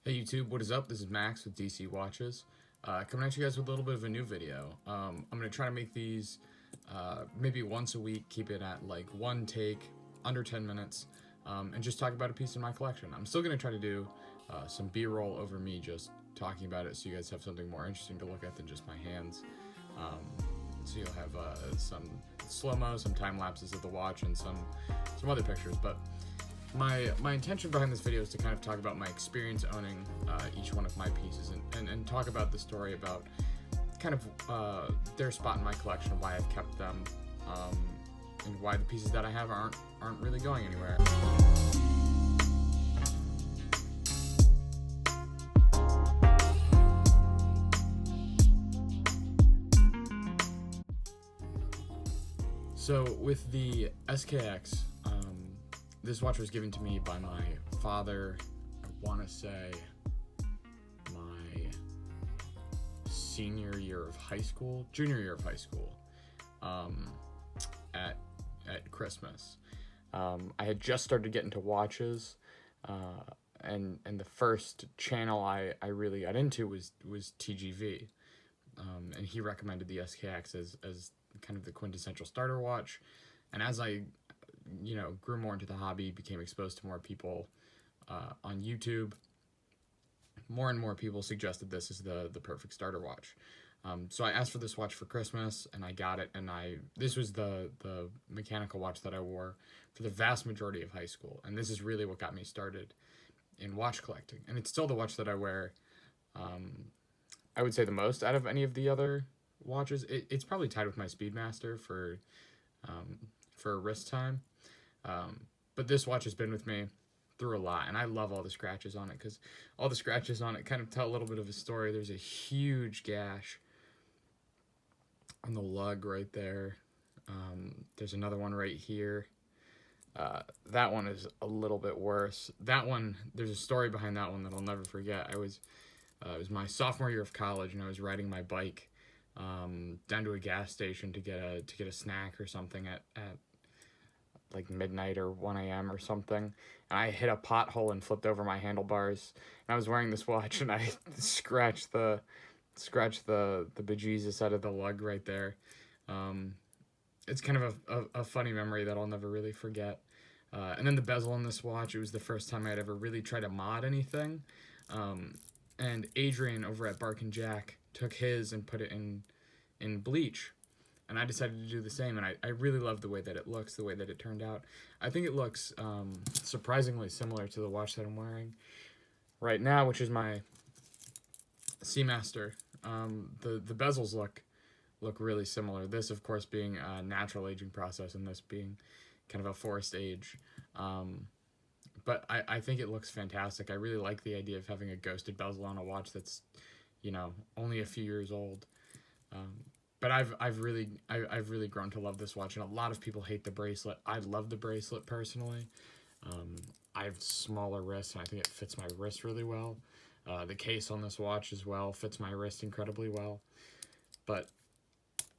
Hey YouTube, what is up? This is Max with d.c.watches. Coming at you guys with a little bit of a new video. I'm going to try to make these maybe once a week, keep it at like one take, under 10 minutes, and just talk about a piece in my collection. I'm still going to try to do some b-roll over me just talking about it so you guys have something more interesting to look at than just my hands. So you'll have some slow-mo, some time lapses of the watch, and some other pictures, but my intention behind this video is to kind of talk about my experience owning each one of my pieces and talk about the story about kind of their spot in my collection, why I've kept them, and why the pieces that I have aren't really going anywhere. So with the SKX, this watch was given to me by my father, I want to say my junior year of high school, at Christmas. I had just started getting into watches, and the first channel I really got into was TGV, and he recommended the SKX as kind of the quintessential starter watch. And as I grew more into the hobby, became exposed to more people on YouTube, more and more people suggested this as the perfect starter watch. So I asked for this watch for Christmas, and I got it, and this was the mechanical watch that I wore for the vast majority of high school, and this is really what got me started in watch collecting. And it's still the watch that I wear, I would say, the most out of any of the other watches. It's probably tied with my Speedmaster for wrist time. But this watch has been with me through a lot, and I love all the scratches on it because all the scratches on it kind of tell a little bit of a story. There's a huge gash on the lug right there. There's another one right here. That one is a little bit worse. That one, there's a story behind that one that I'll never forget. It was my sophomore year of college, and I was riding my bike down to a gas station to get a snack or something at like midnight or 1 a.m. or something, and I hit a pothole and flipped over my handlebars. And I was wearing this watch, and I scratched the bejesus out of the lug right there. It's kind of a funny memory that I'll never really forget. And then the bezel on this watch, it was the first time I'd ever really tried to mod anything. And Adrian over at Bark and Jack took his and put it in bleach. And I decided to do the same, and I really love the way that it looks, the way that it turned out. I think it looks surprisingly similar to the watch that I'm wearing right now, which is my Seamaster. The bezels look really similar. This, of course, being a natural aging process, and this being kind of a forced age. But I think it looks fantastic. I really like the idea of having a ghosted bezel on a watch that's, only a few years old. But I've really grown to love this watch, and a lot of people hate the bracelet. I love the bracelet personally. I have smaller wrists, and I think it fits my wrist really well. The case on this watch as well fits my wrist incredibly well. But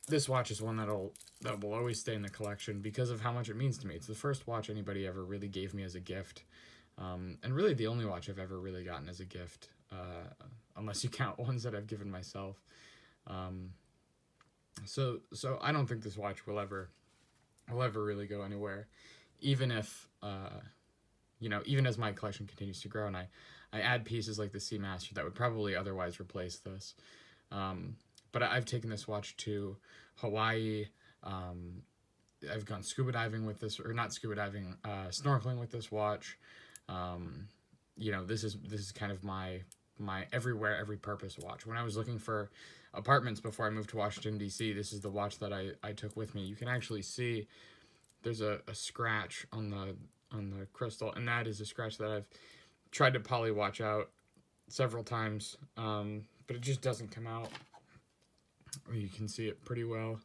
this watch is one that will always stay in the collection because of how much it means to me. It's the first watch anybody ever really gave me as a gift, and really the only watch I've ever really gotten as a gift, unless you count ones that I've given myself. So I don't think this watch will ever really go anywhere, even if even as my collection continues to grow and I add pieces like the Seamaster that would probably otherwise replace this. But I've taken this watch to Hawaii. I've gone scuba diving with this, or not scuba diving, snorkeling with this watch. This is kind of my everywhere, every purpose watch. When I was looking for apartments before I moved to Washington, D.C., this is the watch that I took with me. You can actually see there's a scratch on the crystal, and that is a scratch that I've tried to poly watch out several times, but it just doesn't come out. You can see it pretty well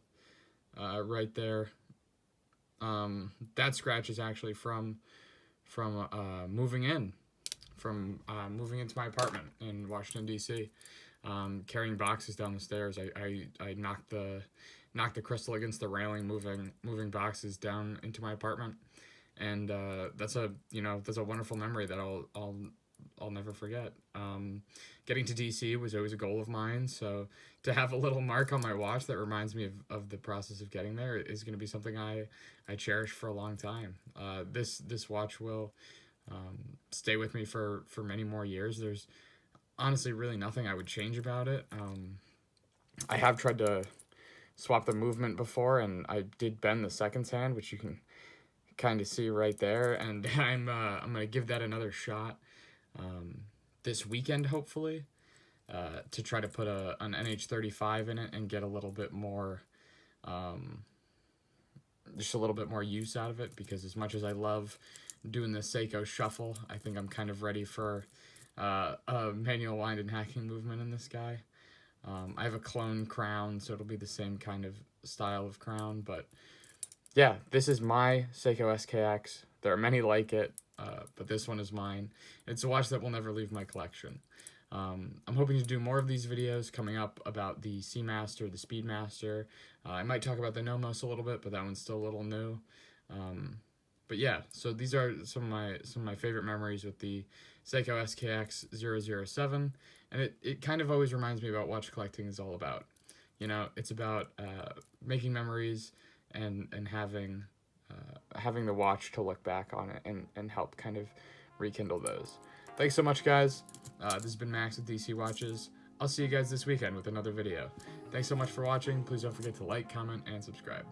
right there. That scratch is actually from moving into my apartment in Washington, D.C., carrying boxes down the stairs. I knocked the crystal against the railing, moving boxes down into my apartment, and that's a wonderful memory that I'll I'll never forget. Getting to DC was always a goal of mine, so to have a little mark on my watch that reminds me of the process of getting there is going to be something I cherish for a long time. This watch will stay with me for many more years. There's honestly really nothing I would change about it. I have tried to swap the movement before, and I did bend the seconds hand, which you can kind of see right there, and I'm gonna give that another shot this weekend, hopefully, to try to put an NH35 in it and get a little bit more, just a little bit more use out of it, because as much as I love doing the Seiko shuffle, I think I'm kind of ready for a manual wind and hacking movement in this guy. I have a clone crown, so it'll be the same kind of style of crown, but yeah, this is my Seiko SKX. There are many like it, but this one is mine. It's a watch that will never leave my collection. I'm hoping to do more of these videos coming up about the Seamaster, the Speedmaster. I might talk about the Nomos a little bit, but that one's still a little new. But yeah, so these are some of my favorite memories with the Seiko SKX 007, and it kind of always reminds me about watch collecting is all about. You know, it's about making memories and having the watch to look back on it and help kind of rekindle those. Thanks so much, guys. This has been Max with DC Watches. I'll see you guys this weekend with another video. Thanks so much for watching. Please don't forget to like, comment, and subscribe.